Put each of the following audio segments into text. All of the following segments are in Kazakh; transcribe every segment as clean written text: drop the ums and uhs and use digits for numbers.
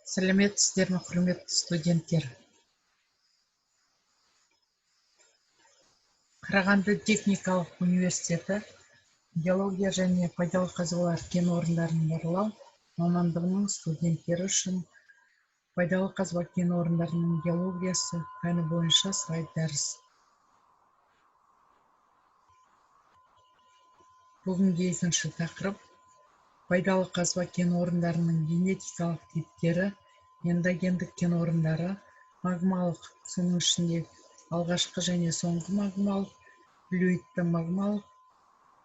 Сәлеметсіздер ме, құрметті студенттер? Қарағанды техникалық университеті геология және пайдалы қазбалар кен орындарын барлау мамандығының студенттері үшін пайдалы қазба кен орындарының геологиясы пәні бойынша слайд дәріс. Бүгінгі екінші тақырып пайдалы қазба кен орындарының генетикалық типтері, эндогендік кен орындары, магмалық, соның ішінде алғашқы және соңғы магмалық, флюидті магмалық,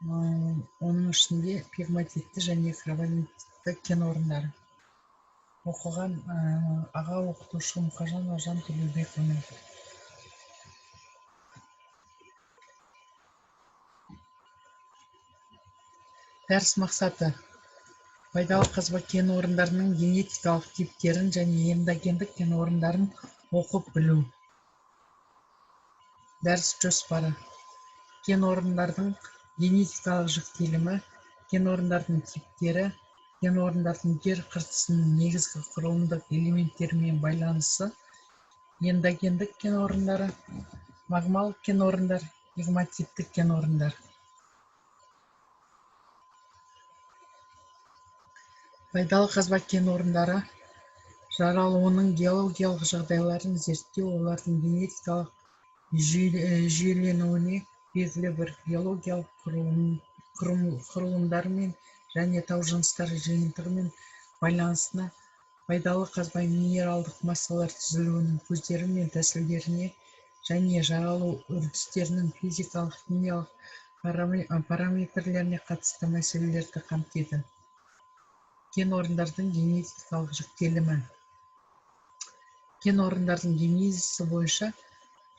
оның ішінде пегматитті және карбонатитті кен орындары. Оқыған аға оқытушы Мұқажан Ожан Төлеубекұлы. Дәріс мақсаты: пайдалы қазба кен орындарының генетикалық типтерін және эндогендік кен орындарын оқып білу. Дәріс жоспары: кен орындардың генетикалық жіктелімі, кен орындардың типтері, кен орындардың жер қыртысының негізгі құрылымдық элементтерімен байланысы, эндогендік кен орындары, магмалық кен орындар, пегматиттік кен орындар. Пайдалы қазба кен орындары жаралуының геологиялық жағдайларын зерттеу, олардың генетикалық жүйеленуіне, белгілі бір геологиялық құрылымдарымен және тау жыныстары жиынтығымен байланысына, пайдалы қазба минералдық массалар түзілуінің көздері мен тәсілдеріне және жаралу үрдістерінің физикалық, химиялық параметрлеріне қатысты мәселелерді қамтиды. Кен орындардың генетикалық жіктелімі. Кен орындардың генезисі бойынша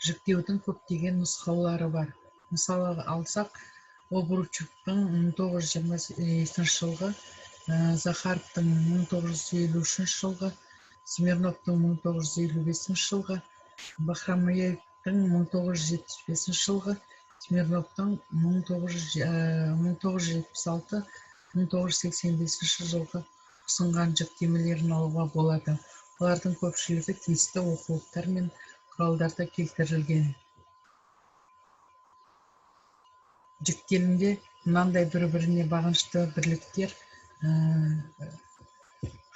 жіктеудің көптеген нұсқаулары бар. Мысалы алсақ, Обручевтің 1922 жылғы, Захаровтың 1953 жылғы, Смирновтың 1955 жылғы, Бахрамеевтің 1975 жылғы, Смирновтың 1976-1985 жылғы ұсынған жіктемелерін алуға болады. Олардың көпшілігі тиісті оқулықтар мен құралдарда келтірілген. Жіктелімде мынандай бір-біріне бағынышты бірліктер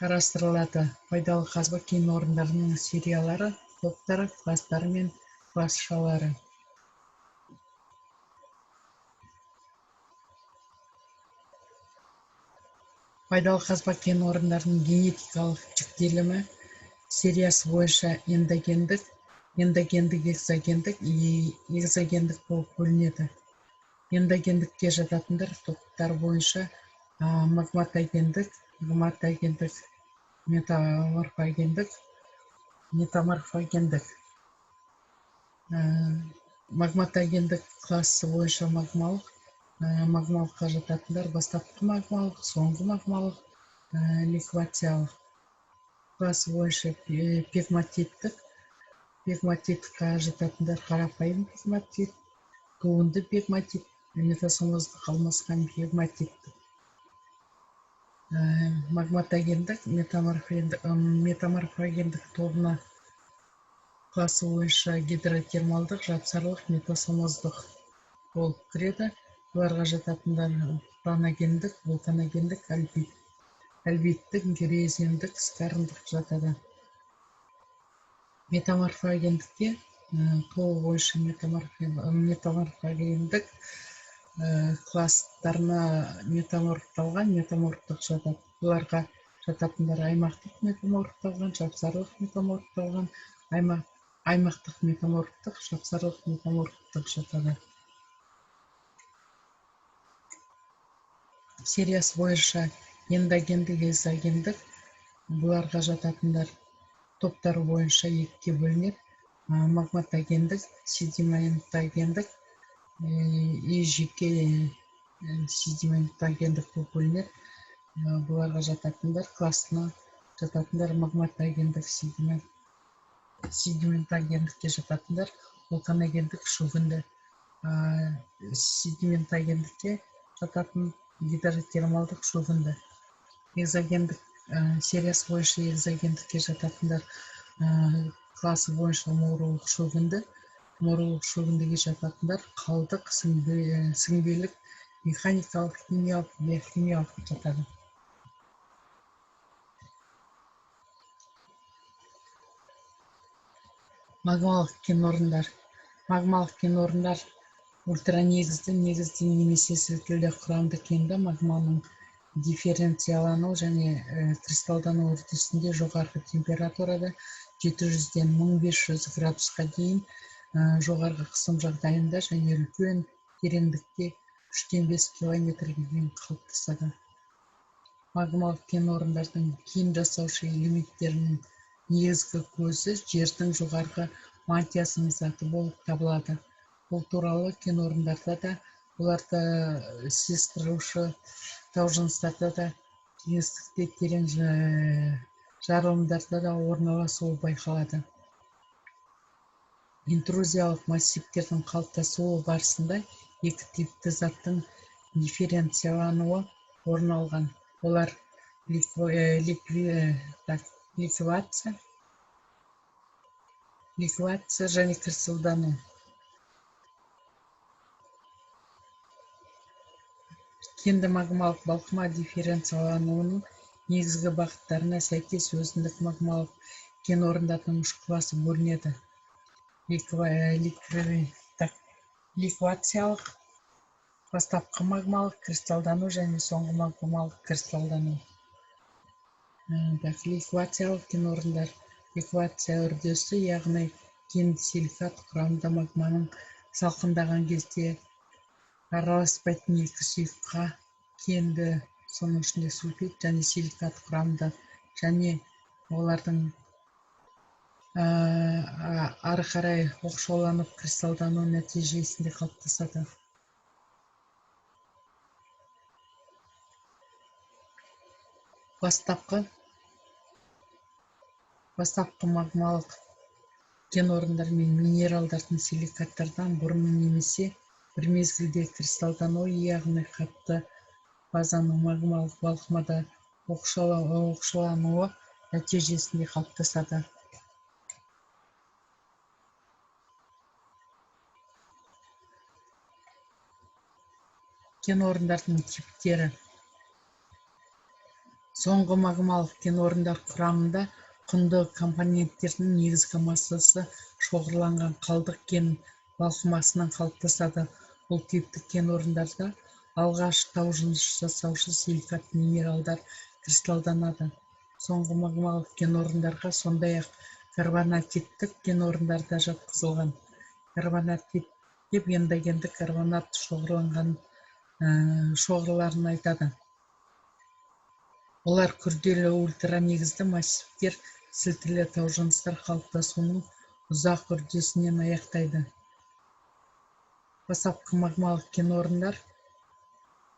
қарастырылады: пайдалы қазба кен орындарының сериялары, топтары, кластары мен классшалары. Пайдалы қазба кен орындарының генетикалық жіктелімі сериясы бойынша эндогендік, экзогендік, экзогендік болып бөлінеді. Эндогендікке жататындар топтар бойынша магматогендік, метаморфогендік. Магматогендік классы бойынша магмалыққа жататындар бастапқы магмалық, соңғы магмалық, ликвациялық. Классы бойынша пегматитқа жататындар қарапайым пегматит, туынды пегматит, метасомоздық алмасқан пегматит. Магматогендік, метаморфогендік тобына классы бойынша гидротермалдық, жапсарлық, метасомоздық болып кіреді. Оларға жататындар паногендік, вулканогендік, альбиттік, герезиндік, скарындық жатады. Метаморфогендікке тобы бойынша метаморфогендік класстарына метаморфталған, метаморфтық жатады. Оларға жататындар аймақтық метаморфталған, жапсарлық метаморфталған, аймақтық метаморфтық, жапсарлық метаморфтық жатады. Сериясы бойынша эндогендік, экзогендік, бұларға жататындар топтары бойынша екіге бөлінеді: магматогендік, седиментогендік, жеке седиментогендік болып бөлінеді. Бұларға жататындар классына жататындар магматогендік, седиментогендікке жататындар вулканогендік, шөгінді. Седиментогендікке жататын гидротермалдық, шөгінді. Экзогендік сериясы боюнча экзогендикке жататындар классы боюнча муурулук шөгүндүгү жататындар калдык, сиңбелик, механикалык, химиялык, биохимиялык жатады. Магмалык кен орундар ультранегизди, негизди немесе силтилдүү курамды кенде магманын дифференциялануу жана кристалдануу үрдүсүндө жогорку температурада 700ден 1500 градуска чейин жогорку кысым жагдайында жана үлкөн тереңдикте 3-5 километрге чейин калыпташат. Магмалык кен орундардын кен жасаучу элементтеринин негизги көзү жердин жогорку мантиясынын заты болуп табылат. Бул тууралуу кен орундарда да, буларда сиз кырылышы тау жыныстарда да, кеңистикте терең жарылымдарда да орун алышуу байкалат. Интрузиялык массивдердин калыпташуу барысында эки типтүү заттын дифференциялануу орун алган. Булар ликвация жана кристалдануу. Кенде магмалык балкыма дифференциялануунун негизги багыттарына сайкес өзүндүк магмалык кен орундардын мушкуласы бөлүнөт. Ликвациялык, баштапкы магмалык кристалдануу жана соңку магмалык кристалдануу. Ликвациялык кен орундар ликвация үрдүсү, ягни кенди силикат курамында магманын салкындаган кезде аралашпайтын эки суюкка кенди, сонун ичинде сульфид жана силикат курамында және олардын ары карай окшоолонуп кристалдануу натыйжасында калыпташат. Баштапкы магмалык кен орундар минералдардын силикаттардан бурунун немесе бир мезгилде кристалдануу, ягни катты базанын магмалык балкымада окшоолонуу натыйжасында калыпташат. Кен орундардын типтери. Соңку магмалык кен орундар курамында кундуу компоненттердин негизги массасы шоғырланган калдык кен балкымасынан калыпташат. Бул типтик кен орундарда алгач тау жынышы жасаучу силикат минералдар кристалданат. Соңку магмалык кен орундарга сондай-ак карбонатиттик кен орундар да жаткызылган. Карбонатит деп эндогендик карбонат шоғырларын айтат. Олар күрделүү ультранегизди массивдер, силтилүү тау жыныстар калыпташуунун узак үрдүсүнөн аяктайт. Баштапкы магмалык кен орундар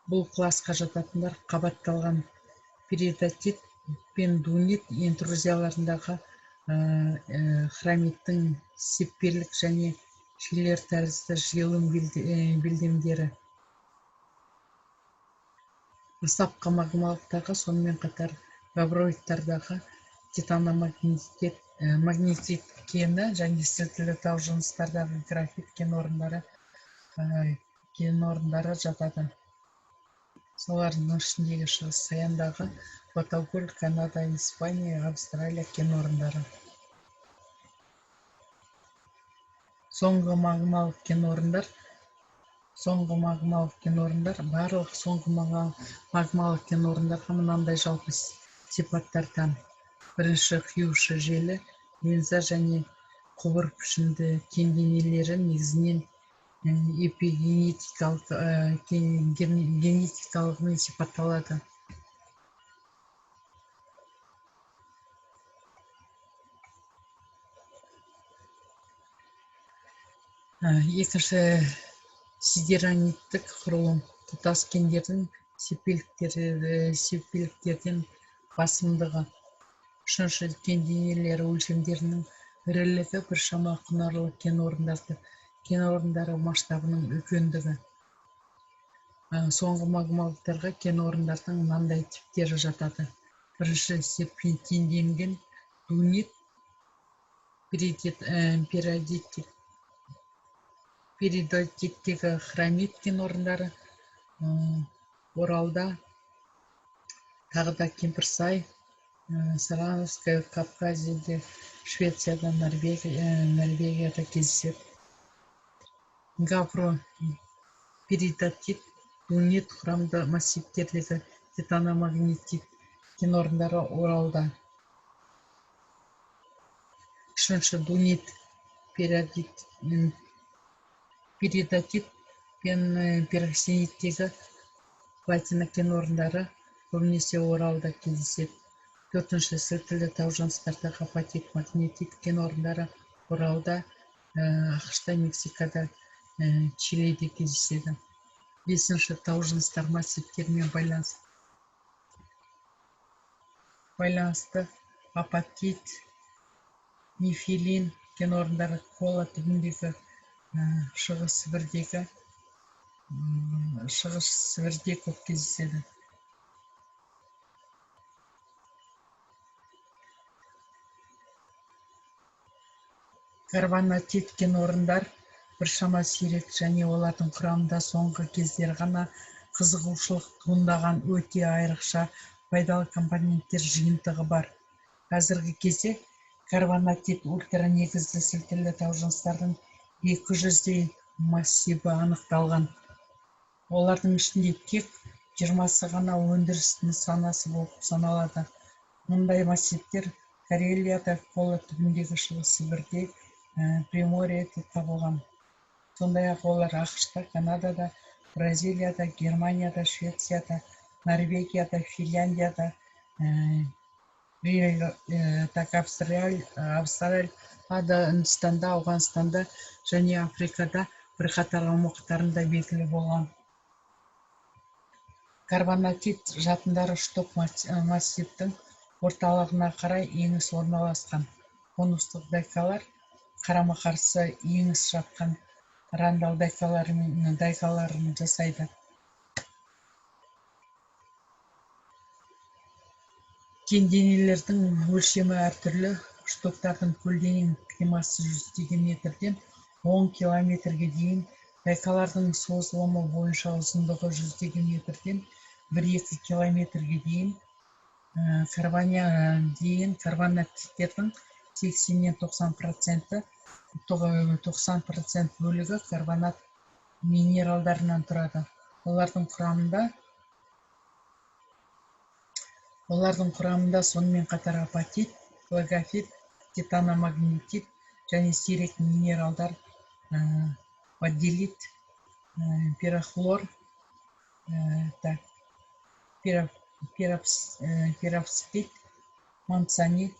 бул класска жататындар кабатталган перитатит пен дунит интрузияларындагы хромиттин сеппелик жана шилер тарызды жыйылым билдемдери. Баштапкы магмалыктарга сонун катар габроидтардагы титаномагнетит кени жана силтилүү тау жыныстардагы графит кен орундары жатат. Солардын ичиндеги Чыгыс Саяндагы Ботакөл, Канада, Испания, Австралия кен орундары. Соңку магмалык кен орундар барлык соңку магмалык кен орундарга мынандай жалпы сипаттар тан. Биринчи, күйүүчү жели, линза жана кубур пішімді кен денелері негизинен генетикалыгымен сипатталат. Экинчи, сидераниттик курулум. Туташ кендердин сеппеликтердин басымдыгы. Үчүнчү, кен денелери өлчөмдеринин ирилиги, бир шама кунарлык кен орундары масштабынын үлкөндүгү. Соңку магмалыктарга кен орундардын мындай типтери жатат. бірінші сеппен теңденген дунит перидотиктегі хромит кен орындары Оралда, тағы да Кемпірсай, Сарановская, Кавказияда, Швецияда, Норвегияда кездеседі. Гавроперидотит, дунит құрамды массивтердегі титаномагнетит кен орындары Оралда. Үшінші дунит перидотит пен пероксениттегі платина кен орындары көбінесе Оралда кездеседі. Төртінші сілтілі тау жыныстардағы апатит магнетит кен орындары Оралда, ақш-та, Мексикада, Чилиде кездеседі. Бесінші тау жыныстар массивтерімен байланысты апатит, нефилин кен орындары Кола түбіндегі Шығыс Сібірде көп кездеседі. Карбонатит кен орындар біршама сирек және олардың құрамында соңғы кездері ғана қызығушылық туындаған өте айрықша пайдалы компоненттер жиынтығы бар. Қазіргі кезде карбонатит ультранегізді сілтілі тау жыныстардың 200-дей массиві анықталған. Олардың ішінде тек 20-сы ғана өндіріс нысанасы болып саналады. Мұндай массивтер Карелияда, Кола түбіндегі Шығыс Сібірде, Приморьеде табылған. Сондай-ақ олар ақш-та, Канадада, Бразилияда, Германияда, Швецияда, Норвегияда, Финляндияда, Австралияда, Үндістанда, Ауғанстанда және Африкада бірқатар аумақтарында белгілі болған. Карбонатит жатындары шток массивтің орталығына қарай еңіс орналасқан. Конустық дайкалар қарама-қарсы еңіс жатқан рандал дайкаларын жасайды. Кенденелердің өлшемі әртүрлі. Штоктардың көлденең қимасы 100 метрден 10 километрге дейін, дайкалардың созылымы бойынша ұзындығы 100 метрден 1-2 километрге дейін. Карбонатиттердің 80-90% бөлігі карбонат минералдарынан тұрады. Олардың құрамында сонымен қатар апатит, флагофит, титаномагнетит және сирек минералдар, водделит, пирохлор, пероксид, мансанит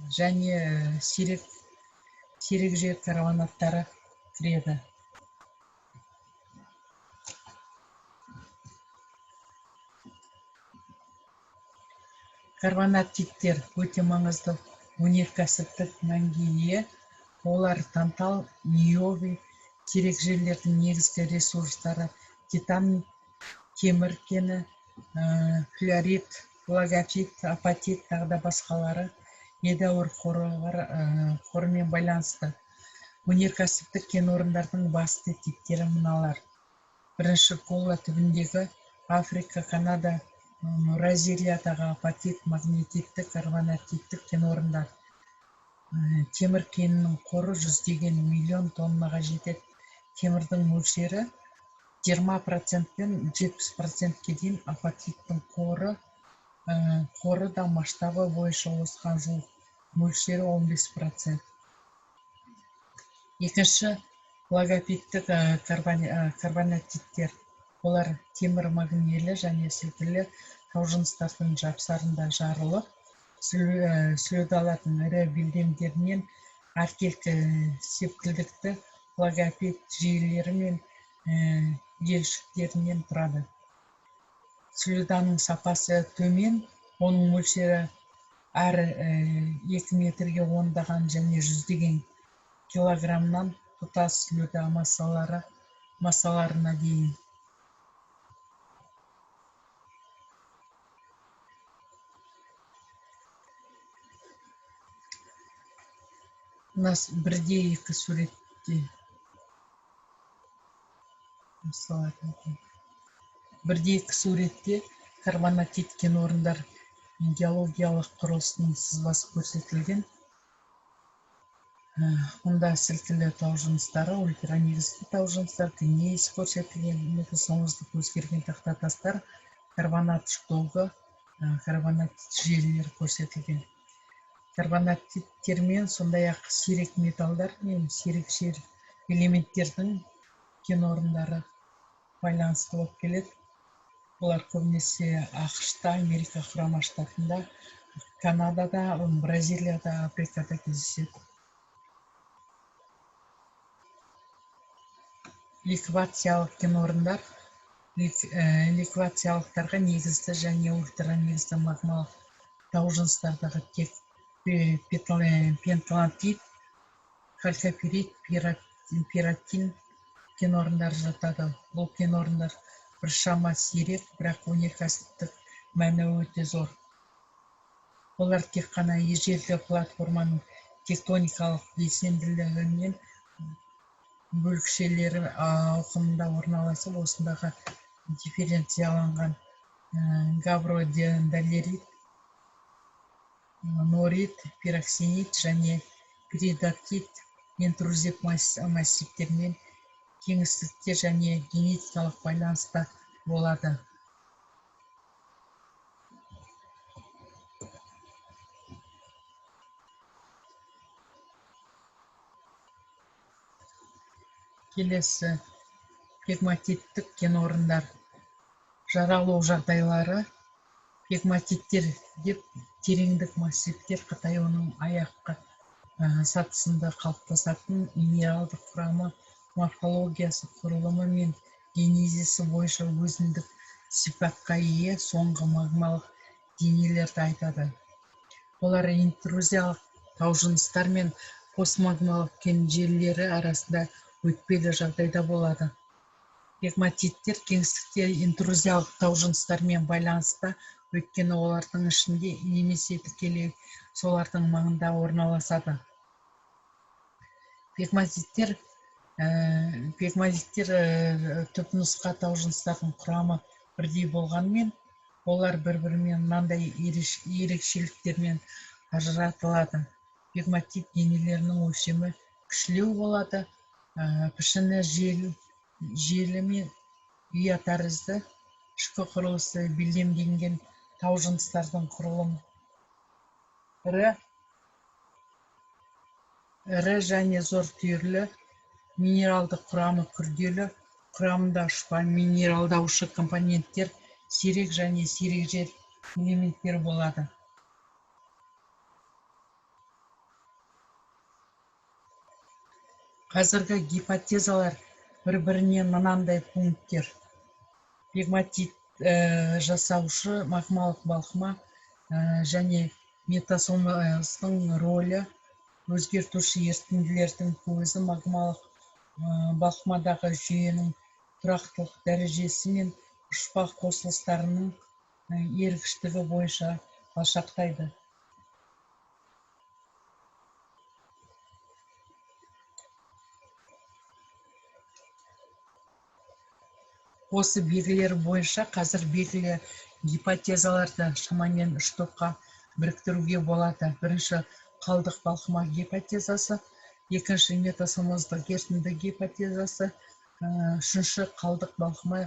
және сирек жер карбонаттары кіреді. Карбонатиттер өте маңызды өнеркәсіптік мәнге ие. Олар тантал, ниоби, сирек жерлердің негізгі ресурстары титан, темір кені, флюорит, флагофит, апатит, тағы да басқалары едәуір қорымен байланысты. Өнеркәсіптік кен орындардың басты типтері мыналар. Бірінші Кола түбіндегі Африка, Канада, Бразилиядағы апатит, магнетитті, карбонатиттік кен орындар. Темір кенінің қоры 100 миллион тоннаға жетеді. Темірдің мөлшері 20%-пен 70%-ке дейін, апатиттің қоры да масштабы бойынша осыған жуық, мөлшері 15%. Екінші флагофиттік карбонатиттер. Олар темір магнийлі және сілтілі тау жыныстардың жапсарында жарылып, слюдалардың ірі белдемдерінен аркелкі септілдікті флагофит жиілері мен елшіктерінен тұрады. Слюданың сапасы төмен, оның мөлшері әр 2 метрге ондаған және 100 килограммнан тұтас слюда массаларына дейін. У нас бірде екі суретте бірде екі суретте карбонатит кен орындар геологиялық құрылысының сызбасы көрсетілген. Мұнда сілкілі тау жыныстары, ультранегізді тау жыныстар, гнейс көрсетілген, метасомоздық өзгерген тақтатастар, карбонат штогы, карбонатит желілері көрсетілген. Карбонатиттермен сондай-ақ сирек металдар мен сирек жер элементтердің кен орындары байланысты болып келеді. Олар көбінесе ақш-та, Америка құрама штатында, Канадада, Бразилияда, Африкада кездеседі. Ликвациялық кен орындар ликвациялықтарға негізді және ультранегізді магмалық тау жыныстардағы тек пенталантит, халькопирит, пиротин кен орындары жатады. Бұл кен орындар біршама сирек, бірақ өнеркәсіптік мәні өте зор. Олар тек қана ежелгі платформаның тектоникалық белсенділігінен бөлікшелері ауқымында орналасып, осындағы дифференцияланған габродендалерит, норит, пироксенит және перидактит интрузив массивтермен кеңістікте және генетикалық байланыста болады. Келесі пегматиттік кен орындар. Жаралу жағдайлары. Пегматиттер деп тереңдік массивтер қатаюының аяққа сатысында қалыптасатын минералдық құрамы, морфологиясы, құрылымы мен генезисі бойынша өзіндік сипатқа ие соңғы магмалық денелерді айтады. Олар интрузиялық тау жыныстар мен постмагмалық кен желілері арасында өтпелі жағдайда болады. Пегматиттер кеңістікте интрузиялық тау жыныстармен байланыста, өйткені олардың ішінде немесе тікелей солардың маңында орналасады. Пегматиттер түпнұсқа тау жыныстардың құрамы бірдей болғанымен, олар бір-бірімен мынандай ерекшеліктермен ажыратылады. Пегматит денелерінің өлшемі кішілеу болады, пішіні желі мен ұя тәрізді, ішкі құрылысы белдемленген тау жыныстардың құрылымы ірі және зор түйірлі, минералдық құрамы күрделі, құрамында ұшпа минералдаушы компоненттер, сирек және сирек жер элементтері болады. Қазіргі гипотезалар бір-бірінен мынандай пункттер. Пегматит жасаушы магмалық балқыма және метасомоздың рөлі, өзгертуші ерітінділердің көзі магмалық балқымадағы жүйенің тұрақтылық дәрежесі мен ұшпа қосылыстарының ергіштігі бойынша алшақтайды. Осы белгілер бойынша қазір белгілі гипотезаларды шамамен 3 топқа біріктіруге болады. Бірінші қалдық балқыма гипотезасы, екінші метасомоздық ерітінді гипотезасы, үшінші қалдық балқыма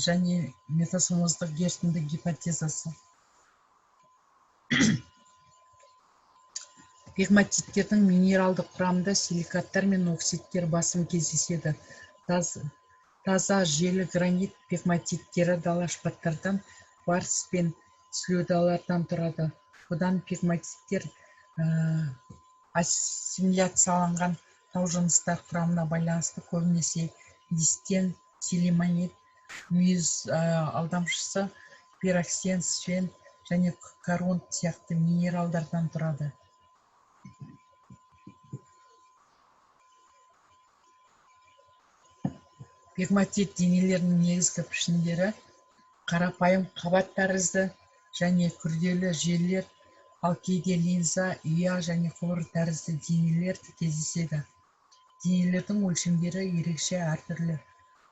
және метасомоздық ерітінді гипотезасы. Пегматиттердің минералдық құрамында силикаттар мен оксидтер басым кездеседі. Таза желі гранит пегматиттері дала шпаттардан, кварц пен слюдалардан тұрады. Бұдан пегматиттер ассимиляцияланған тау жыныстар құрамына байланысты көбінесе дистен, силимонит, мүйіз алдамшысы, пироксен, свен және корунд сияқты минералдардан тұрады. Пегматит денелерінің негізгі пішіндері қарапайым қабат тәрізді және күрделі желілер, ал кейде линза, ұя және құбыр тәрізді денелер кездеседі. Денелердің өлшемдері ерекше әртүрлі.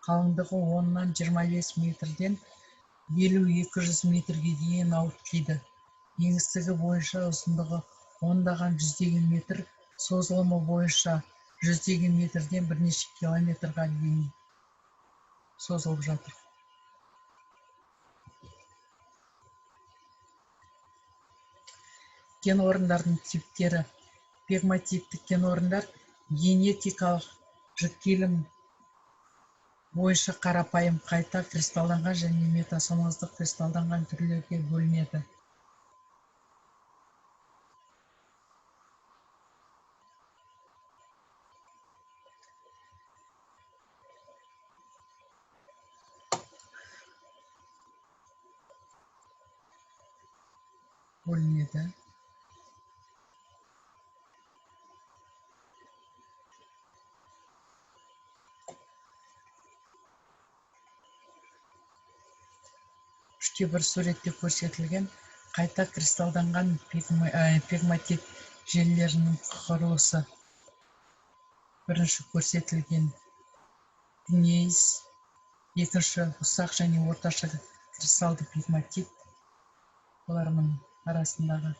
Қалыңдығы 10-нан 25 метрден 50-200 метрге дейін ауытқиды. Еңістігі бойынша ұзындығы 10-даған 100-деген метр, созылымы бойынша 100-деген метрден бірнеше километрға дейін созылып жатыр. Кен орындардың типтері. Пегматитті кен орындар генетикалық жіктелім бойынша қарапайым, қайта кристалданған және метасомаздық кристалданған түрлерге бөлінеді. Үште бір суретте көрсетілген қайта кристалданған пегматит желілерінің құрылысы. Бірінші көрсетілген гнейс, екінші ұсақ және орташа кристалды пегматит, оларның арасындағы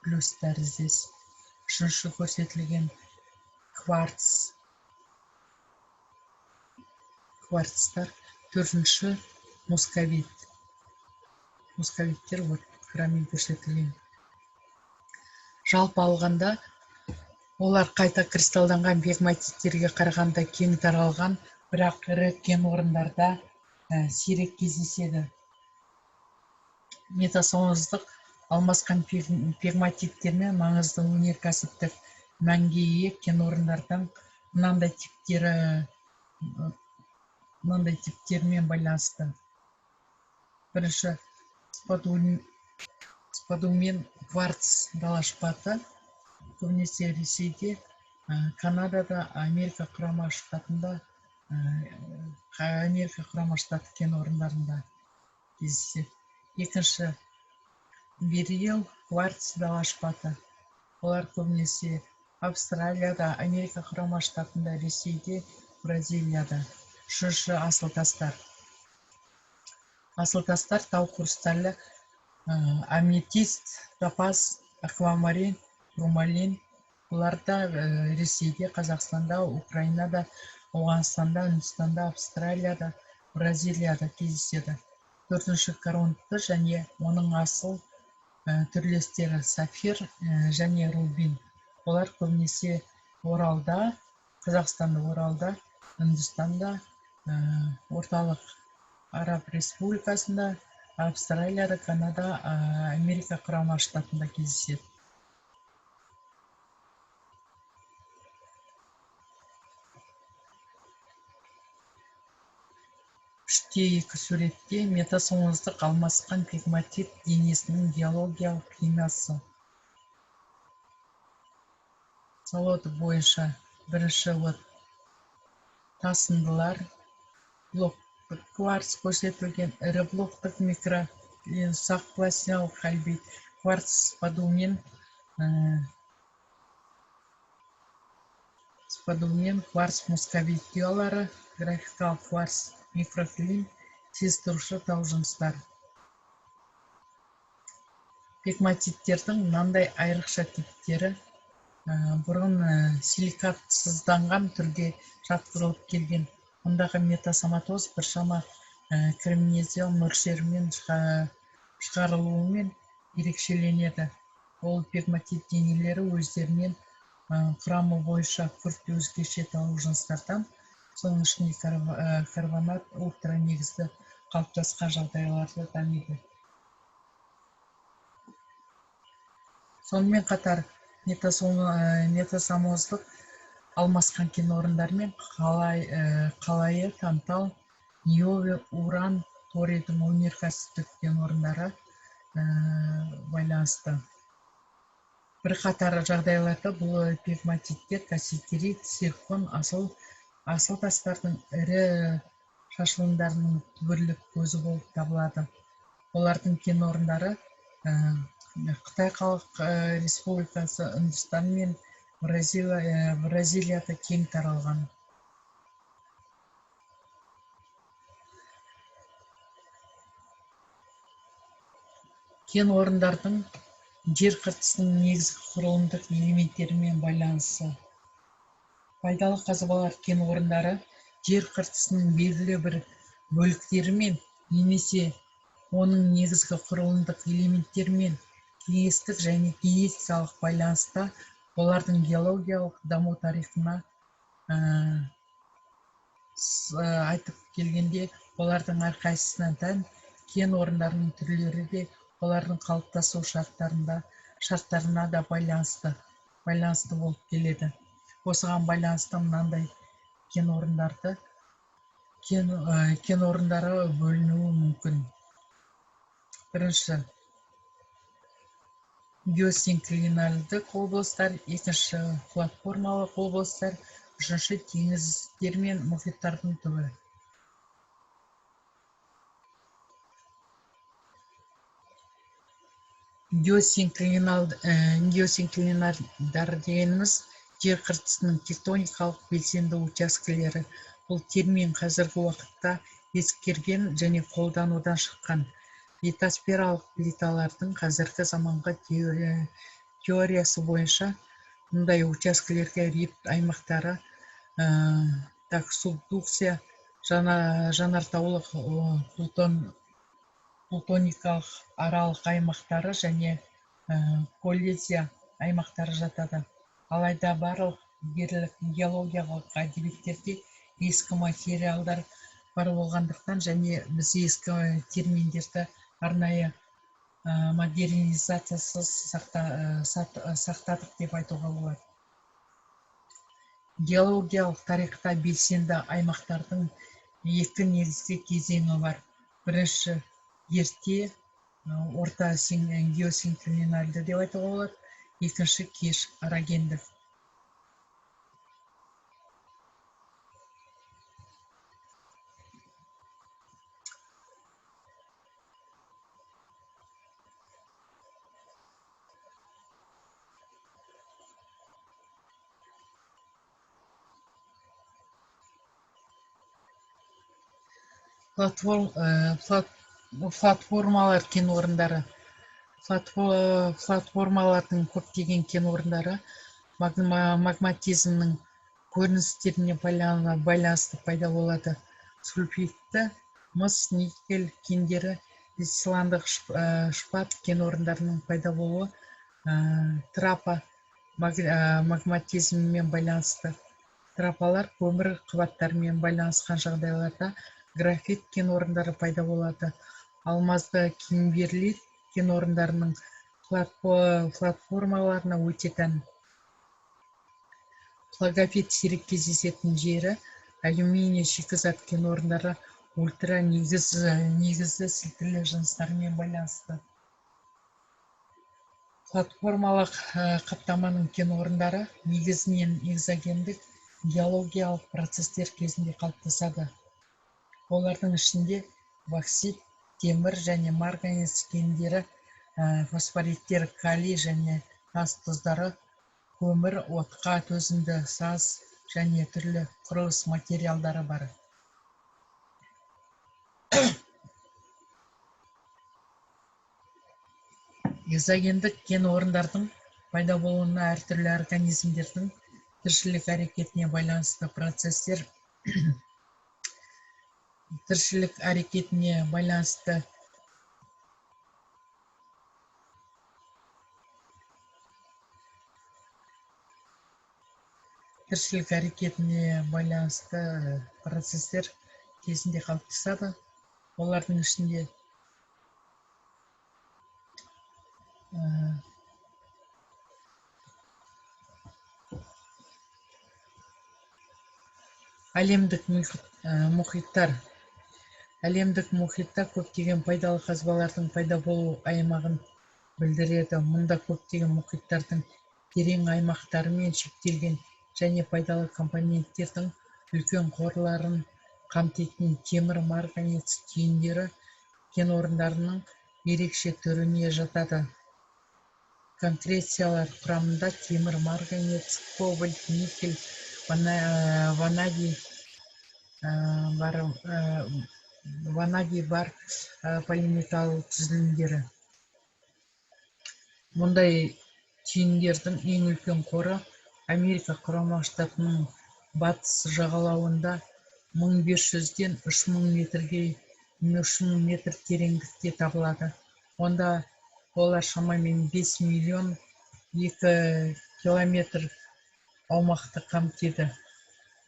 плюс тәріздес. Үшінші көрсетілген кварцтар. Төртінші московиттер крамен көрсетілген. Жалпы алғанда олар қайта кристалданған пегматиттерге қарағанда кең таралған, бірақ ірі кен орындарда сирек кездеседі. Метасомаздық алмасқан пегматиттермен маңызды өнеркәсіптік мәнге ие кен орындардан мынандай типтермен байланысты. Бірінші спадумен кварц далашпаты, көбінесе Ресейде, Канадада, Америка құрама штаты кен орындарында кездеседі. Екінші берилл кварц далашпаты, олар көбінесе Австралияда, Америка құрама штатында, Ресейде, Бразилияда. Үшінші асыл тастар тау хрусталі, аметист, топаз, аквамарин, турмалин. Бұларда Ресейде, Қазақстанда, Украинада, Ауғанстанда, Үндістанда, Австралияда, Бразилияда кездеседі. Төртінші коронтты және оның асыл түрлестері сафир және рубин. Олар көбінесе Оралда, Қазақстанда Оралда, Үндістанда, орталық Араб Республикасында, Австралияда, Канада, Америка құрама штатында кездеседі. Үште екі суретте метасомаздық алмасқан пегматит денесінің геологиялық химиясы. Салоты бойынша бірінші тасындылар, блоктық кварц көрсетілген, ірі блоктық микро, ұсақ пластиналық халбид, кварц спадумен, кварц московит ұялары, графикалық кварц микроклин, тез тұрушы тау жыныстары. Пегматиттердің мынандай айрықша типтері: бұрын силикатсызданған түрге жатқызылып келген. Ондағы метасоматоз біршама кремнезиум мөлшерімен шығарылуымен ерекшеленеді. Ол пегматит денелері өздерінен құрамы бойынша күрт өзгеше тау жыныстардан, соның ішінде карбонат ультранегізді қалыптасқан жағдайларда дамиды. Сонымен қатар метасомаздық алмасқан кен орындармен қалайы, тантал, ниоби, уран, торийдің өнеркәсіптік кен орындары байланысты. Бірқатар жағдайларда бұл пегматиттер касситерит, циркон, асыл тастардың ірі шашылымдарының түбірлік көзі болып табылады. Олардың кен орындары Қытай Халық Республикасы, Үндістан мен Бразилияда кең таралған. Кен орындардың жер қыртысының негізгі құрылымдық элементтерімен байланысы. Пайдалы қазбалар кен орындары жер қыртысының белгілі бір бөліктерімен немесе оның негізгі құрылымдық элементтерімен кеңістік және геодезиялық байланыста, олардың геологиялық даму тарихына айтып келгенде, олардың әрқайсысына тән кен орындарының түрлері де олардың қалыптасу шарттарына да байланысты болып келеді. Осыған байланысты мынандай кен орындары бөлінуі мүмкін. Бірінші, геосинклинальдік облыстар, екінші платформалық облыстар, үшінші теңіздер мен мұхиттардың түбі. Геосинклинальдар дегеніміз жер қыртысының тектоникалық белсенді учаскелері. Бұл термин қазіргі уақытта ескерген және қолданудан шыққан. Литосфералық плиталардың қазіргі заманғы теориясы бойынша мұндай учаскелерге рифт аймақтары, субдукция, жанартаулық плутоникалық аралық аймақтары және коллизия аймақтары жатады. Алайда барлық геологиялық әдебиеттерде ескі материалдар бар болғандықтан және біз ескі терминдерді арнайы модернизациясыз сақтадық деп айтуға болады. Геологиялық тарихта белсенді аймақтардың екі негізгі кезеңі бар. Бірінші, ерте, орта геосинклинальды деп айтуға болады. Екінші, кеш, арагендік. Платформалар кен орындары. Платформалардың көптеген кен орындары магматизмнің көріністеріне байланысты пайда болады. Сульфидті мыс, никель кендері, силандық шпат кен орындарының пайда болуы трапа магматизмімен байланысты. Трапалар көмір қабаттарымен байланысқан жағдайларда графит кен орындары пайда болады. Алмазды кимберлит кен орындарының платформаларына өте тән. Флагофит сирек кездесетін жері, алюминий шикізат кен орындары ультра негізді сілтілі жыныстарымен байланысты. Платформалық қаптаманың кен орындары негізінен экзогендік геологиялық процестер кезінде қалыптасады. Олардың ішінде боксит, темір және марганец кендері, фосфориттер, калий және тас тұздары, көмір, отқа төзімді саз және түрлі құрылыс материалдары бар. Экзогендік кен орындардың пайда болуына әртүрлі организмдердің тіршілік әрекетіне байланысты процестер тіршілік әрекетіне байланысты процестер кезінде қалыптасады. Олардың ішінде әлемдік мұхиттар. Әлемдік мұхитта көптеген пайдалы қазбалардың пайда болу аймағын білдіреді. Мұнда көптеген мұхиттардың терең аймақтарымен шектелген және пайдалы компоненттердің үлкен қорларын қамтитын темір, марганец кендері кен орындарының ерекше түріне жатады. конкрециялар құрамында темір, марганец, кобальт, никель, ванадий бар полиметалл түзілімдері. Мұндай түйіндердің ең үлкен қоры Америка құрама штатының батыс жағалауында 1500-ден 3000 метр тереңдікте табылады. Онда олар шамамен 5 миллион 2 километр аумақты қамтиды.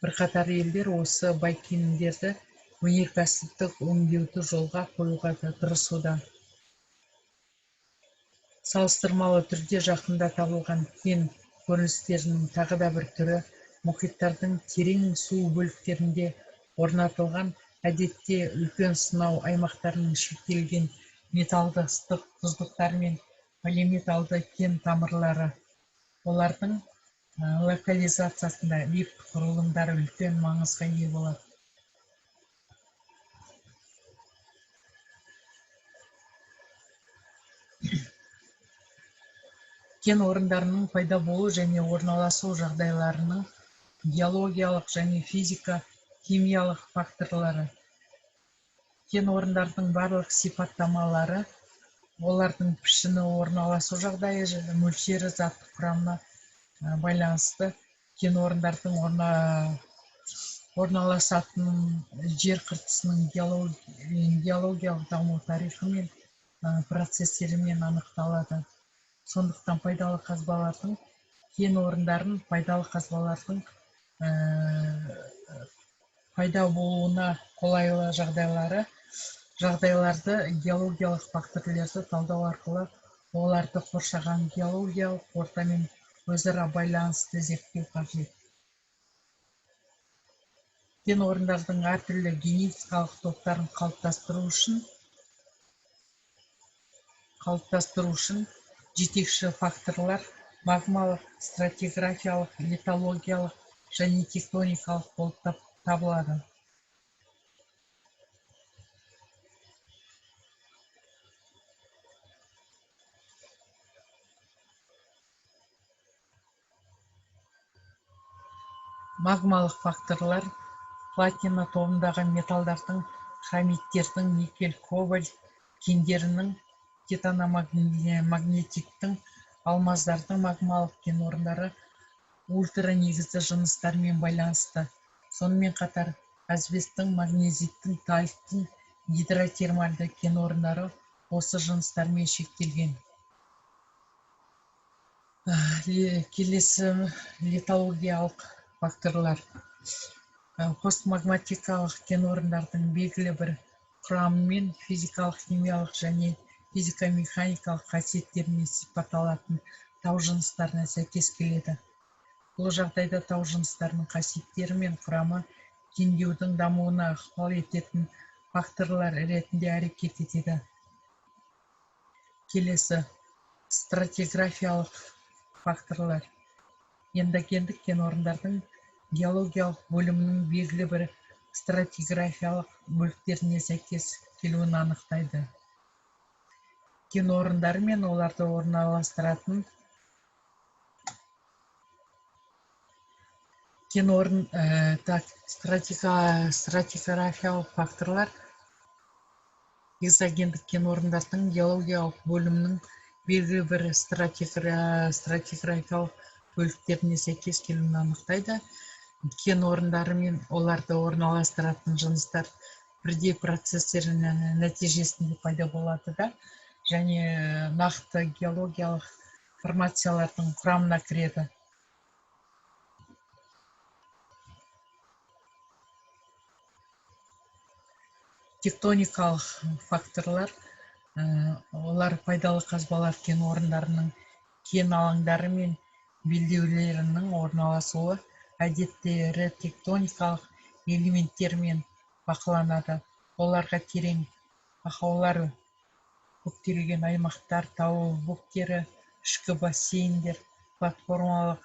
Бірқатар елдер осы бай кендерді өнеркәсіптік өңдеуді жолға қоюға тырысуда. Салыстырмалы түрде жақында табылған кен көріністерінің тағы да бір түрі мұхиттардың терең су бөліктерінде орнатылған, әдетте үлкен сынау аймақтарының шектелген металды тұздықтар мен полиметалды кен тамырлары. Олардың локализациясында лифт құрылымдары үлкен маңызға ие болады. Кен орындарының пайда болу және орналасу жағдайларының геологиялық және физика-химиялық факторлары. Кен орындардың барлық сипаттамалары, олардың пішіні, орналасу жағдайы, мөлшері, заттық құрамына байланысты. Кен орындардың орналасатын жер қыртысының геологиялық даму тарихы мен процестерімен анықталады. Сондықтан пайдалы қазбалардың, кен орындарын пайдалы қазбалардың пайда болуына қолайлы жағдайларды геологиялық факторлерді талдау арқылы оларды қоршаған геологиялық ортамен өзара байланысты зерттеу қажет. Кен орындардың әртүрлі генетикалық топтарын қалыптастыру үшін жетекші факторлар магмалық, стратиграфиялық, литологиялық және тектоникалық болып табылады. Магмалық факторлар платина тобындағы металдардың, хромиттердің, никель, кобальт кендерінің, титаномагнетиттің, алмаздардың магмалық кен орындары ультранегізді жыныстармен байланысты. Сонымен қатар асбесттің, магнезиттің, тальктің гидротермальды кен орындары осы жыныстармен шектелген. Келесі литологиялық факторлар. Постмагматикалық кен орындардың белгілі бір құрамымен физикалық, химиялық және физика-механикалық қасиеттерімен сипатталатын тау жыныстарына сәйкес келеді. Бұл жағдайда тау жыныстарының қасиеттері мен құрамы кендеудің дамуына ықпал ететін факторлар ретінде әрекет етеді. Келесі стратиграфиялық факторлар. Эндогендік кен орындардың геологиялық бөлімінің белгілі бір стратиграфиялық бөліктеріне сәйкес келуін анықтайды. Кен орындары мен оларды орналастыратын стратиграфиялық факторлар экзогендік кен орындардың геологиялық бөлімінің белгілі бір стратиграфиялық бөліктеріне сәйкес келуін анықтайды. Кен орындары мен оларды орналастыратын жыныстар бірдей процестер нәтижесінде пайда болады да, және нақты геологиялық формациялардың құрамына кіреді. Тектоникалық факторлар, олар пайдалы қазбалар кен орындарының кен алаңдары мен белдеулерінің орналасуы әдетте ірі тектоникалық элементтермен бақыланады. Оларға терең ақаулар, көктелген аймақтар, тау бөктері, ішкі бассейндер, платформалық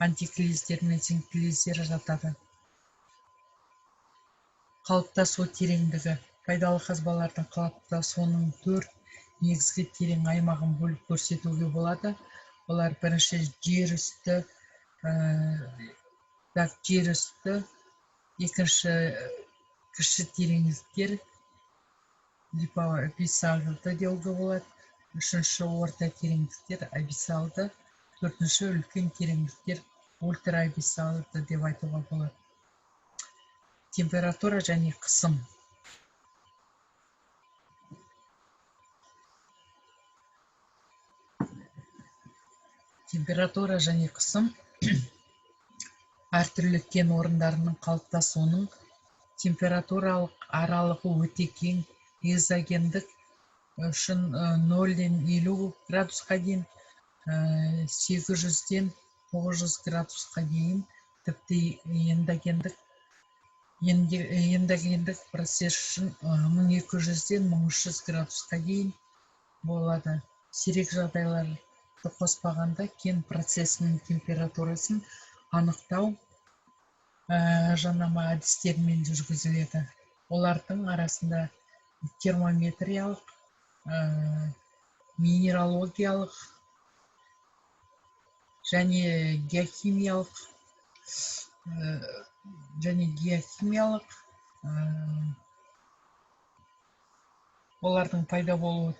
антиклиздер мен синклиздер жатады. Қалыптасу тереңдігі. Пайдалы қазбалардың қалыптасуының 4 негізгі терең аймағын бөліп көрсетуге болады. Олар бірінші жер үсті, екінші кіші тереңдіктер, абиссальды деуге болады. Үшінші орта тереңдіктер абиссалды, төртінші үлкен тереңдіктер ультраабиссалды деп айтуға болады. Температура және қысым. Температура және қысым әртүрлі кен орындарының қалыптасуының температуралық аралығы өте кең. Экзогендік үшін 0-ден 50 градусқа дейін, 800-ден 900 градусқа дейін, тіпті эндогендік процесс үшін 1200-ден 1300 градусқа дейін болады. Сирек жағдайларды қоспағанда кен процесінің температурасын анықтау жанама әдістермен жүргізіледі. Олардың арасында термометриялық, минералогиялық және геохимиялық олардың пайда болу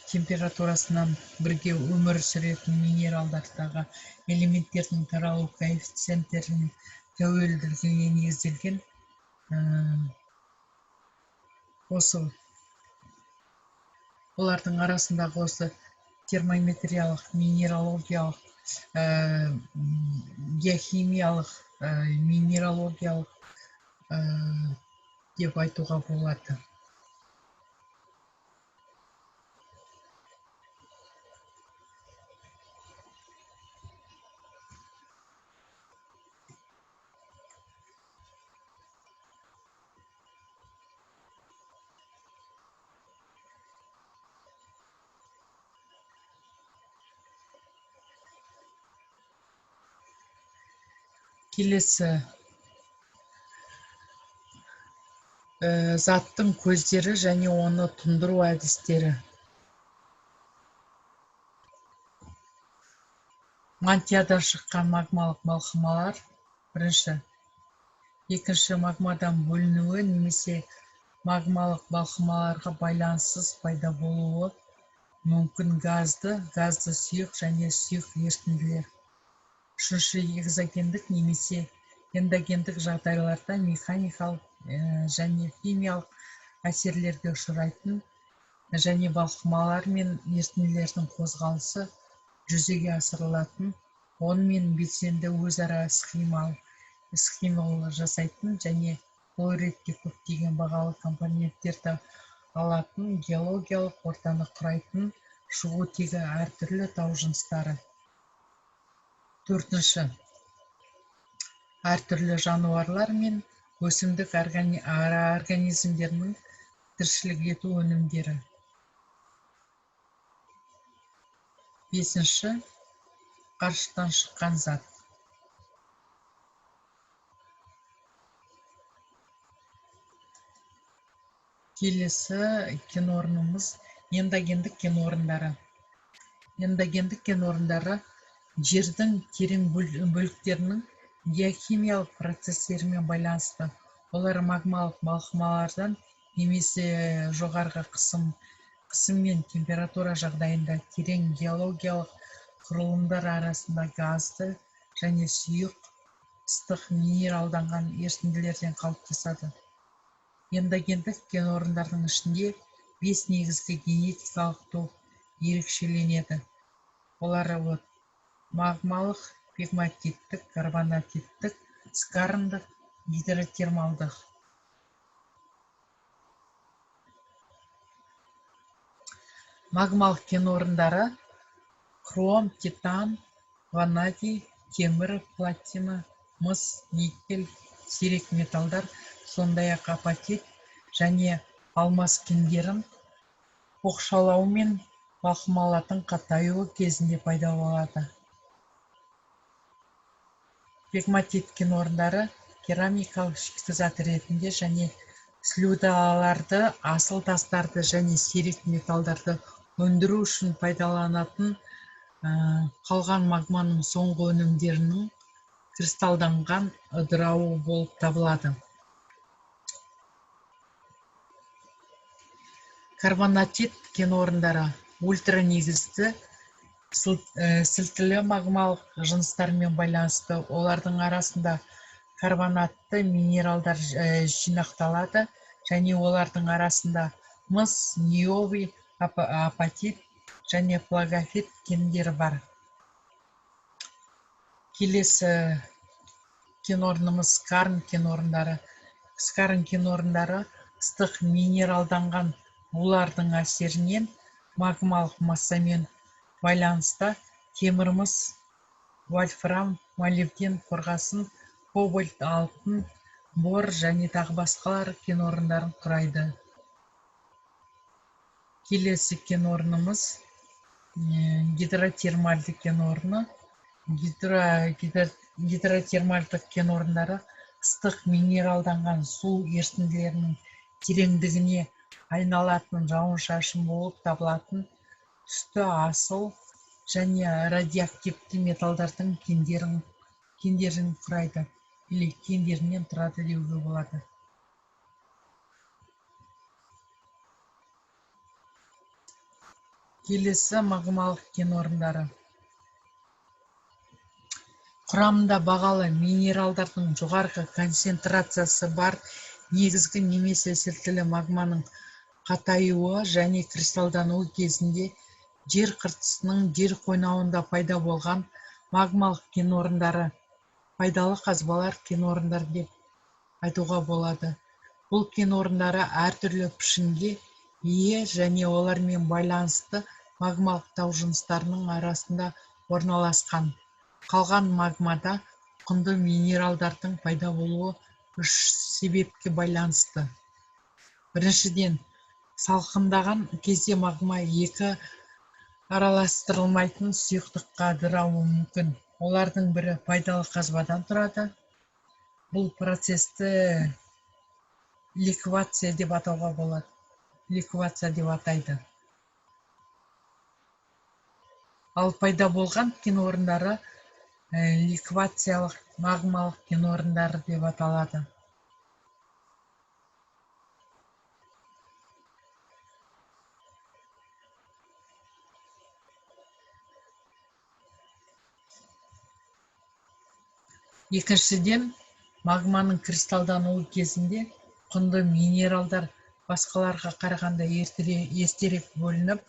температурасынан бірге өмір сүретін минералдардағы элементтердің таралу коэффициенттерінің тәуелділігіне негізделген. Олардың арасындағы осы термометриялық, минералогиялық, геохимиялық, минералогиялық деп айтуға болады. Келесі заттың көздері және оны тұндыру әдістері. Мантиядан шыққан магмалық балқымалар бірінші. Екінші, магмадан бөлінуі немесе магмалық балқымаларға байланыссыз пайда болуы мүмкін газды сұйық және сұйық ерітінділер. Үшінші, экзогендік немесе эндогендік жағдайларда механикалық және химиялық әсерлерге ұшырайтын және балқымалар мен ерітінділердің қозғалысы жүзеге асырылатын, онымен белсенді өзара іс-қимыл жасайтын және бұл ретте көптеген бағалы компоненттерді алатын геологиялық ортаны құрайтын шығу тегі әртүрлі тау жыныстары. Төртінші, әртүрлі жануарлар мен өсімдік организмдерінің тіршілік ету өнімдері. Бесінші, ғарыштан шыққан зат. Келесі кен орнымыз эндогендік кен орындары. Эндогендік кен орындары жердің терең бөліктерінің геохимиялық процестерімен байланысты. Олар магмалық балқымалардан немесе жоғарғы қысым мен температура жағдайында терең геологиялық құрылымдар арасында газды және сұйық ыстық минералданған ерітінділерден қалыптасады. Эндогендік кен орындардың ішінде 5 негізгі генетикалық топ ерекшеленеді. Олар магмалық, пегматиттік, карбонатиттік, скарындық, гидротермалдық. Магмалық кен орындары хром, титан, ванадий, темір, платина, мыс, никель, сирек металдар, сондай-ақ апатит және алмас кендерін оқшаулау мен балқымалардың қатаюы кезінде пайда болады. Пегматит кен орындары керамикалық шикізат ретінде және слюдаларды, асыл тастарды және сирек металдарды өндіру үшін пайдаланатын қалған магманың соңғы өнімдерінің кристалданған ыдырауы болып табылады. Карбонатит кен орындары ультранегізді сілтілі магмалық жыныстармен байланысты. Олардың арасында карбонатты минералдар жинақталады және олардың арасында мыс, ниоби, апатит және плагофит кендері бар. Келесі кен орнымыз Скарн кен орындары. Скарн кен орындары ыстық минералданған булардың әсерінен магмалық массамен байланыста темірмыс, вольфрам, молибден, қорғасын, кобальт, алтын, бор және тағы басқалар кен орындарын құрайды. Келесі кен орнымыз гидротермальды кен орны. Гидротермальдық кен орындары ыстық минералданған су ерітінділерінің тереңдігіне айналатын жауын-шашын болып табылатын түсті асыл және радиоактивті металдардың кендерін құрайды, или кендерінен тұрады деуге болады. Келесі магмалық кен орындары. Құрамында бағалы минералдардың жоғарғы концентрациясы бар негізгі немесе сілтілі магманың қатаюы және кристалдануы кезінде жер қыртысының жер қойнауында пайда болған магмалық кен орындары пайдалы қазбалар кен орындары деп айтуға болады. Бұл кен орындары әртүрлі пішінге ие және олармен байланысты магмалық тау жыныстарының арасында орналасқан. Қалған магмада құнды минералдардың пайда болуы үш себепке байланысты. Біріншіден, салқындаған кезде магма екі араластырылмайтын сұйықтыққа ыдырауы мүмкін. Олардың бірі пайдалы қазбадан тұрады. Бұл процесті ликвация деп атауға болады. Ликвация деп атайды. Ал пайда болған кен орындары ликвациялық магмалық кен орындары деп аталады. Екіншіден, магманың кристалдануы кезінде құнды минералдар басқаларға қарағанда ертерек бөлініп,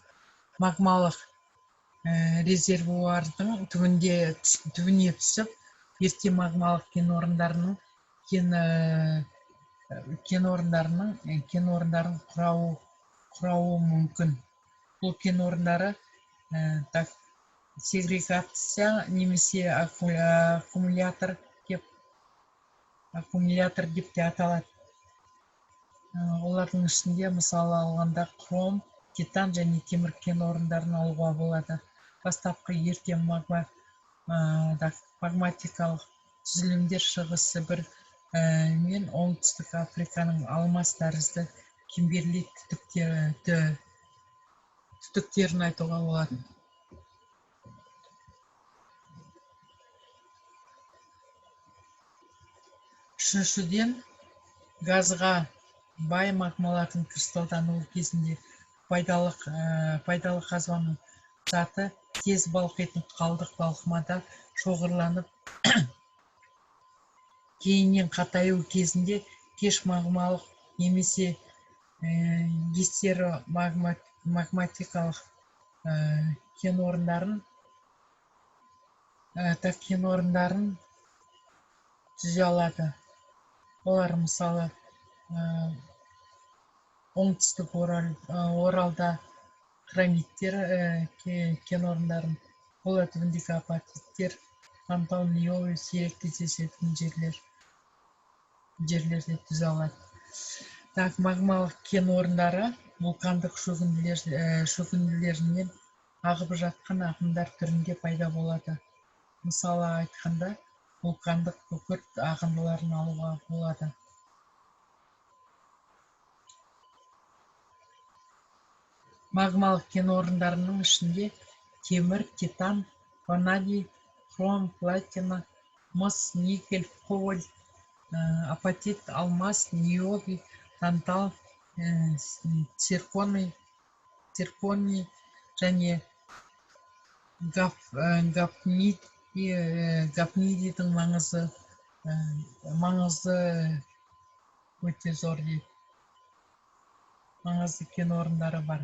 магмалық резервуардың түбіне түсіп, ерте магмалық кен орындарының құрауы мүмкін. Бұл кен орындары сегрегация немесе аккумулятор деп те аталады. Олардың ішінде мысалы алғанда хром, титан және темір кен орындарын алуға болады. Бастапқы ерте магматикалық түзілімдер Шығыс Сібір мен Оңтүстік Африканың алмас тәрізді кимберли түтіктерін айтуға болады. Үшіншіден, газға бай магмалардың кристалдануы кезінде пайдалы қазбаның заты тез балқитын қалдық балқымада шоғырланып, кейіннен қатаю кезінде кеш магмалық немесе гистеромагматикалық кен орындарын түзе алады. Олар мысалы оңтүстік Оралда хромиттер кен орындарын, қола түбіндегі апатиттер, хромтау, ниоби сирек кездесетін жерлерде түзе алады. Магмалық кен орындары вулкандық шөгінділерінен ағып жатқан ағындар түрінде пайда болады. Мысалы айтқанда, вулкандық күкірт ағындыларын алуға болады. Магмалық кен орындарының ішінде темір, титан, ванадий, хром, платина, мыс, никель, кобальт, апатит, алмаз, ниобий, тантал, цирконий және гафнидийдің маңызы өте зор дейді. Маңызды кен орындары бар.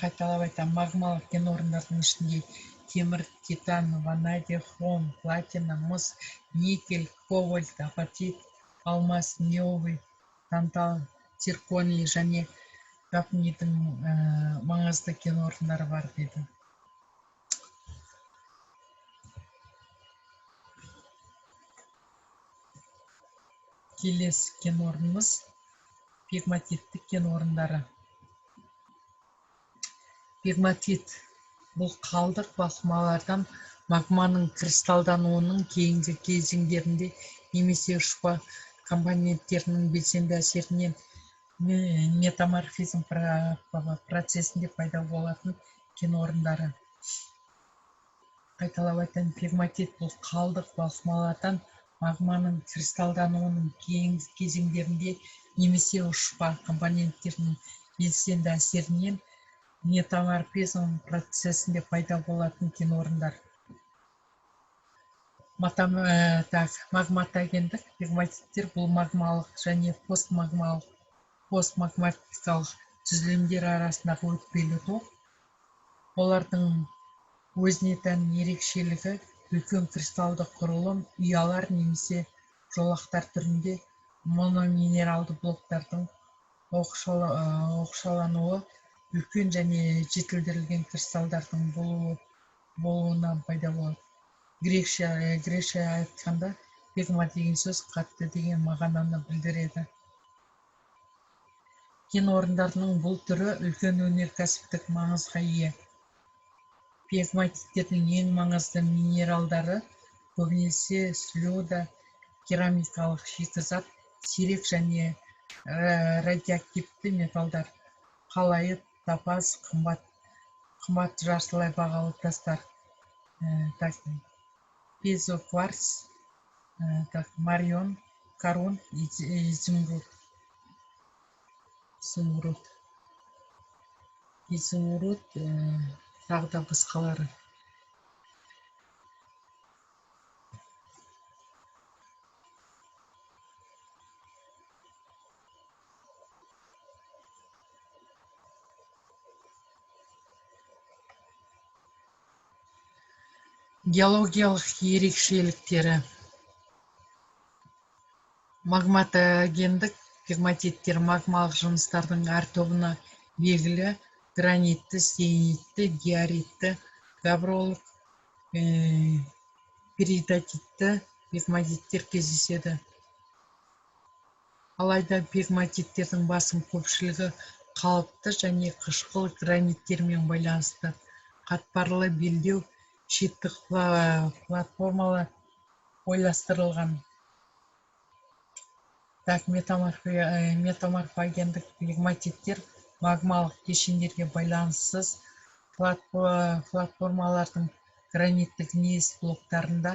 Қайталап айтам, магмалық кен орындардың ішінде темір, титан, ванадий, хром, платина, мыс, никель, кобальт, апатит, алмаз, ниобий, тантал, цирконий және гафнидың маңызды кен орындары бар дейді. Келесі кен орнымыз пегматитті кен орындары. Пегматит бұл қалдық балқымалардан магманың кристалдануының кейінгі кезеңдерінде немесе ұшпа компоненттерінің белсенді әсерінен метаморфизм процесінде пайда болатын кен орындары. Қайталап айтайын, пегматит бұл қалдық балқымалардан магманың кристалдануының кейінгі кезеңдерінде немесе ұшпа компоненттерінің белсенді әсерінен метаморфизм процесінде пайда болатын кен орындар. Магматогендік пегматиттер бұл магмалық және постмагматикалық түзілімдер арасындағы өтпелі топ. Олардың өзіне тән ерекшелігі үлкен кристалды құрылым, ұялар немесе жолақтар түрінде мономинералды блоктардың оқшаулануы, үлкен және жетілдірілген кристалдардың болуынан пайда болады. Грекше айтқанда пегма деген сөз қатты деген мағынаны білдіреді. Кен орындарының бұл түрі үлкен өнеркәсіптік маңызға ие. Пегматиттердің ең маңызды минералдары көбінесе слюда, керамикалық шикізат, сирек және радиоактивті металдар, қалайыт, топаз, қымбат жартылай бағалы тастар, пезокварц, марион, карун, изумруд, тағы да басқалары. Геологиялық ерекшеліктері. Магматогендік пегматиттер магмалық жыныстардың әр тобына белгілі гранитті, стенитті, диоритті, габролық, перитатитті пегматиттер кездеседі. Алайда пегматиттердің басым көпшілігі қалыпты және қышқыл граниттермен байланысты. Қатпарлы белдеу шеттік платформалы ойластырылған. Метаморфогендік пегматиттер магмалық кешендерге байланыссыз платформалардың граниттік гнейс блоктарында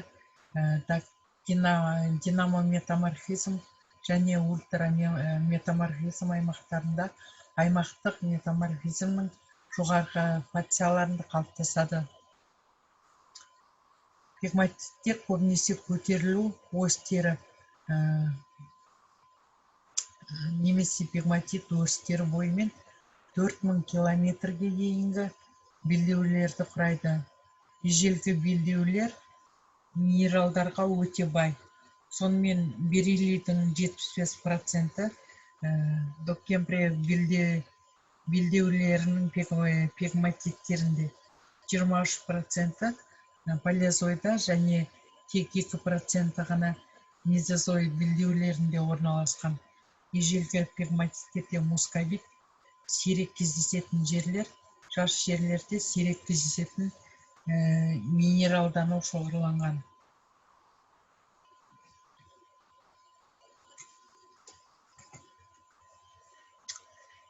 динамометаморфизм және ультраметаморфизм аймақтарында аймақтық метаморфизмнің жоғарғы фацияларында қалыптасады. Пегматиттер көбінесе көтерілу осьтері немесе пегматит өрістері бойымен 4000 километрге дейінгі белдеулерді құрайды. Ежелгі белдеулер минералдарға өте бай. Сонымен бериллийдің 75%, докембрий белдеулерінің пегматиттерінде 23%, палеозойда және тек 2% ғана мезозой белдеулерінде орналасқан. Ежелгі пегматиттерде мусковит сирек кездесетін жерлер, жас жерлерде сирек кездесетін минералдану шоғырланған.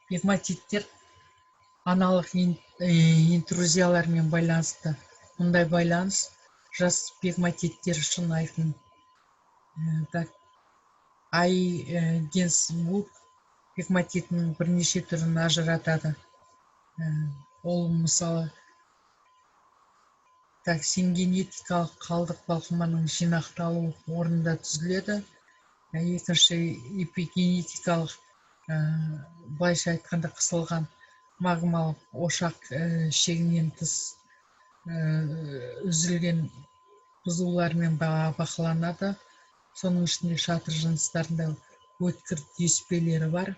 Пегматиттер аналық интрузиялармен байланысты. Мұндай байланыс жас пегматиттер үшін айқын. Гинзбург пегматитінің бірнеше түрін ажыратады. Ол мысалы сингенетикалық қалдық балқыманың жинақталу орнында түзіледі. Екінші эпигенетикалық, былайша айтқанда қысылған магмалық ошақ шегінен тыс үзілген бұзылулармен бақыланады. Соның ішінде шатыр жыныстарында өткір түйіспелері бар.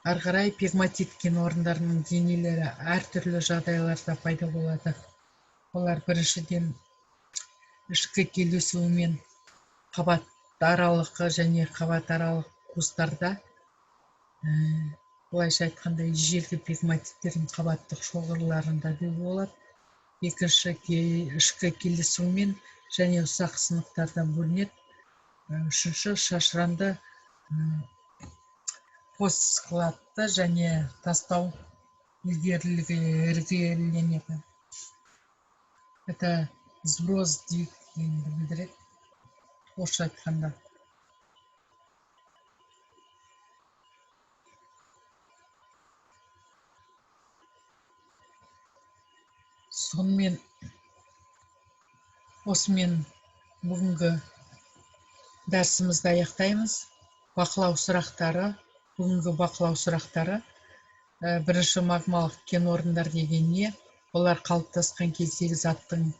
Ары қарай пегматит кен орындарының денелері әртүрлі жағдайларда пайда болады. Олар біріншіден ішкі келісуімен қабат аралығы және қабат аралық қуыстарда, былайша айтқанда ежелгі пегматиттердің қабаттық шоғырларында деп болады. Екінші ішкі келісуімен және ұсақ сынықтардан бөлінеді. Үшінші шашыранды постскладты және тастау ілгеріленеді. Это сброс дегенді білдіреді, орысша айтқанда. Сонымен осымен бүгінгі дәрісімізді аяқтаймыз. Бүгінгі бақылау сұрақтары. Бірінші магмалық кен орындар деген не? Олар қалыптасқан кездегі заттың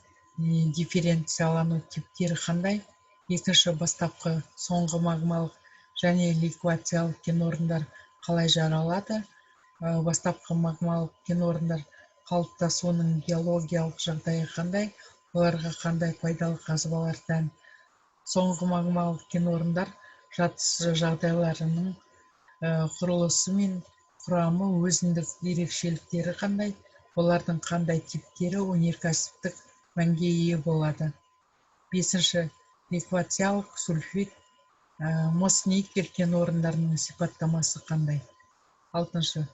дифференциялану типтері қандай? Екінші бастапқы соңғы магмалық және ликвациялық кен орындар қалай жаралады? Бастапқы магмалық кен орындар қалыптасуының геологиялық жағдайы қандай? Оларға қандай пайдалы қазбалар тән? Соңғы магмалық кен орындар жатыс жағдайларының құрылысы мен құрамы, өзіндік ерекшеліктері қандай? Олардың қандай типтері өнеркәсіптік мәнге ие болады? Бесінші, ликвациялық сульфид, мыс-никель кен орындарының сипаттамасы қандай? Алтыншы,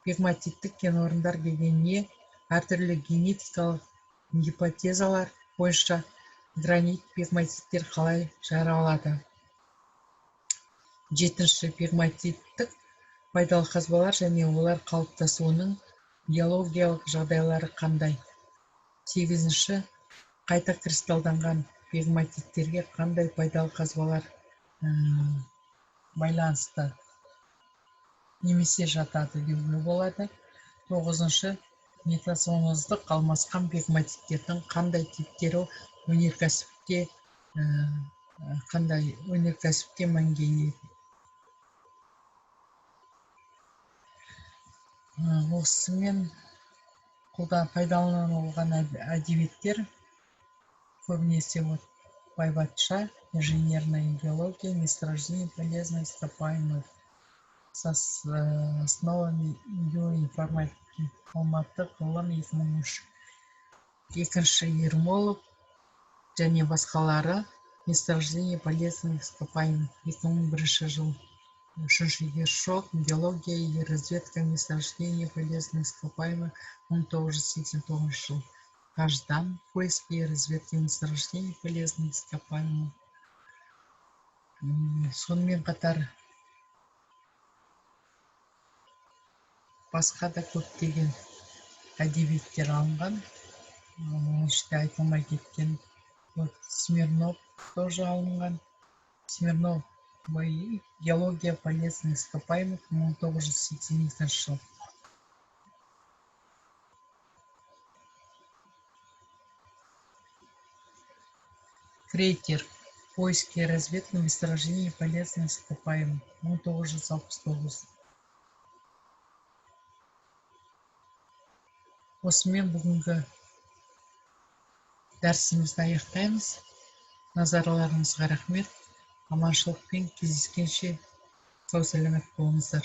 пегматиттік кен орындар деген не? Әртүрлі генетикалық гипотезалар бойынша гранит пегматиттер қалай жаралады? Жетінші, пегматиттік пайдалы қазбалар және олар қалыптасуының геологиялық жағдайлары қандай? Сегізінші, қайта кристалданған пегматиттерге қандай пайдалы қазбалар байланысты немесе жатады деуге болады? Тоғызыншы, метасоноздық алмасқан пегматиттердің қандай типтері өнеркәсіпте мәнге ие? Осымен пайдаланылған әдебиеттер көбінесе Байбатша, инженерная геология, месторождение полезных ископаемых с основами биоинформатики, Алматы, ғылым 2003. Екінші, Ермолов және басқалары, месторождение полезных ископаемых 2001 жыл. Үшінші, Ершов, геология и разведка месторождения полезных ископаемых 1989 жыл. Каждан, поиски и разведки месторождений полезных ископаемых. Сонымен қатар басқа да көптеген әдебиеттер алынған. Іште айтылмай кеткен Смирнов тоже алынған. Смирнов, геология полезных ископаемых 1982 жыл. Крейтер, поиски и разведка месторождений полезных ископаемых 1969. Осымен бүгінгі дәрісімізді аяқтаймыз. Назарларыңызға рахмет. Аманшылықпен кездескенше сау сәлемет болыңыздар.